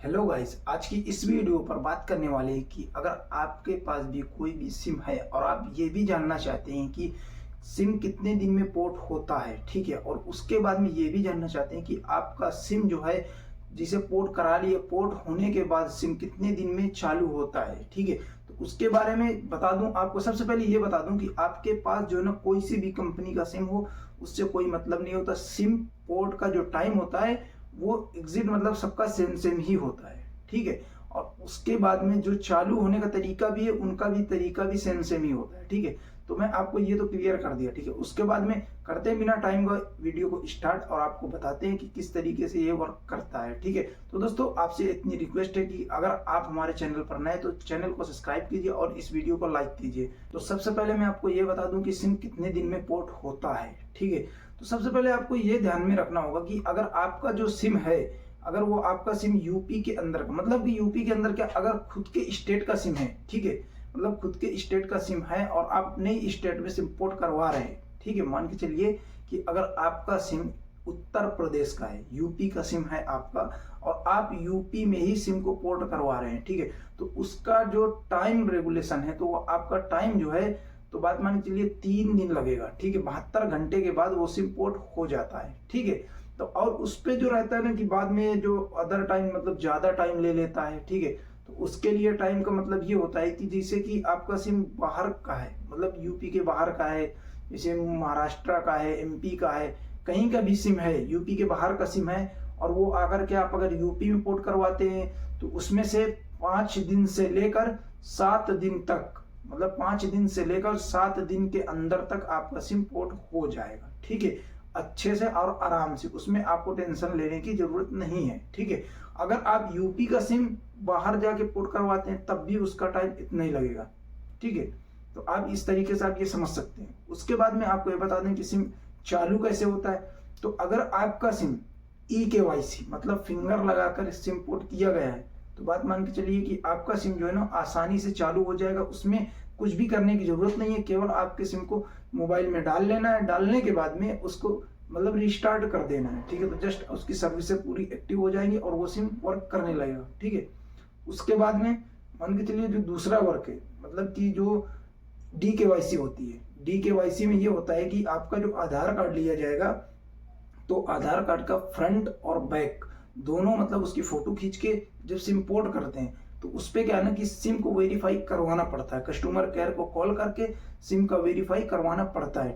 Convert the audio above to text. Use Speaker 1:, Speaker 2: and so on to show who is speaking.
Speaker 1: Hello guys, आज की इस वीडियो पर बात करने वाले हैं कि अगर आपके पास भी कोई भी सिम है और आप ये भी जानना चाहते हैं कि सिम कितने दिन में पोर्ट होता है, ठीक है, और उसके बाद में ये भी जानना चाहते हैं कि आपका सिम जो है जिसे पोर्ट करा लिए, पोर्ट होने के बाद सिम कितने दिन में चालू होता है, ठीक है। तो उसके बारे में बता दूं आपको। सबसे पहले ये बता दूं कि आपके पास जो है ना कोई सी भी कंपनी का सिम हो, उससे कोई मतलब नहीं होता। सिम पोर्ट का जो टाइम होता है वो एग्जिट मतलब सबका सेम सेम ही होता है, ठीक है। और उसके बाद में जो चालू होने का तरीका भी है, उनका भी तरीका भी सेम सेम ही होता है, ठीक है। तो मैं आपको ये तो क्लियर कर दिया, ठीक है। उसके बाद में करते हैं बिना टाइम का वीडियो को स्टार्ट और आपको बताते हैं कि किस तरीके से ये वर्क करता है, ठीक है। तो दोस्तों, आपसे इतनी रिक्वेस्ट है कि अगर आप हमारे चैनल पर नए तो चैनल को सब्सक्राइब कीजिए और इस वीडियो को लाइक कीजिए। तो सबसे पहले मैं आपको ये बता दूं कि सिम कितने दिन में पोर्ट होता है, ठीक है। तो सबसे पहले आपको ये ध्यान में रखना होगा कि अगर आपका जो सिम है, अगर वो आपका सिम यूपी के अंदर का, मतलब कि यूपी के अंदर क्या, अगर खुद के स्टेट का सिम है, ठीक है, मतलब खुद के स्टेट का सिम है और आप नई स्टेट में सिम पोर्ट करवा रहे हैं, ठीक है। मान के चलिए कि अगर आपका सिम उत्तर प्रदेश का है, यूपी का सिम है आपका, और आप यूपी में ही सिम को पोर्ट करवा रहे हैं, ठीक है। तो उसका जो टाइम रेगुलेशन है, तो वो आपका टाइम जो है, तो बात मान के चलिए 3 दिन लगेगा, ठीक है। 72 घंटे के बाद वो सिम पोर्ट हो जाता है, ठीक है। तो और उस पे जो रहता है ना कि बाद में जो अदर टाइम मतलब ज्यादा टाइम ले लेता है, ठीक है। तो उसके लिए टाइम का मतलब ये होता है कि जैसे कि आपका सिम बाहर का है, मतलब यूपी के बाहर का है, जैसे महाराष्ट्र का है, एमपी का है, कहीं का भी सिम है, यूपी के बाहर का सिम है, और वो आकर के आप अगर यूपी में पोर्ट करवाते हैं तो उसमें से 5 दिन से लेकर 7 दिन तक, मतलब 5 दिन से लेकर 7 दिन के अंदर तक आपका सिम पोर्ट हो जाएगा, ठीक है, अच्छे से और आराम से। उसमें आपको टेंशन लेने की जरूरत नहीं है, ठीक है। अगर आप यूपी का सिम बाहर जाके पोर्ट करवाते हैं तब भी उसका टाइम इतना ही लगेगा, ठीक है। तो आप इस तरीके से आप ये समझ सकते हैं। उसके बाद में आपको ये बता दें कि सिम चालू कैसे होता है। तो अगर आपका सिम EKYC मतलब फिंगर लगाकर सिम पोर्ट किया गया है, तो बात मान के चलिए कि आपका सिम जो है ना आसानी से चालू हो जाएगा। उसमें कुछ भी करने की जरूरत नहीं है, केवल आपके सिम को मोबाइल में डाल लेना है, डालने के बाद में उसको मतलब रिस्टार्ट कर देना है, ठीक है। तो जस्ट उसकी सर्विसेज पूरी एक्टिव हो जाएंगी और वो सिम वर्क करने लगेगा, ठीक है। उसके बाद में मान के चलिए जो दूसरा वर्क है, मतलब कि जो DKYC होती है, DKYC में ये होता है कि आपका जो आधार कार्ड लिया जाएगा, तो आधार कार्ड का फ्रंट और बैक दोनों, मतलब उसकी फोटो खींच के जब सिम पोर्ट करते हैं तो उस पे क्या है ना कि सिम को वेरीफाई करवाना पड़ता है, कस्टमर केयर को कॉल करके सिम का वेरीफाई करवाना पड़ता है।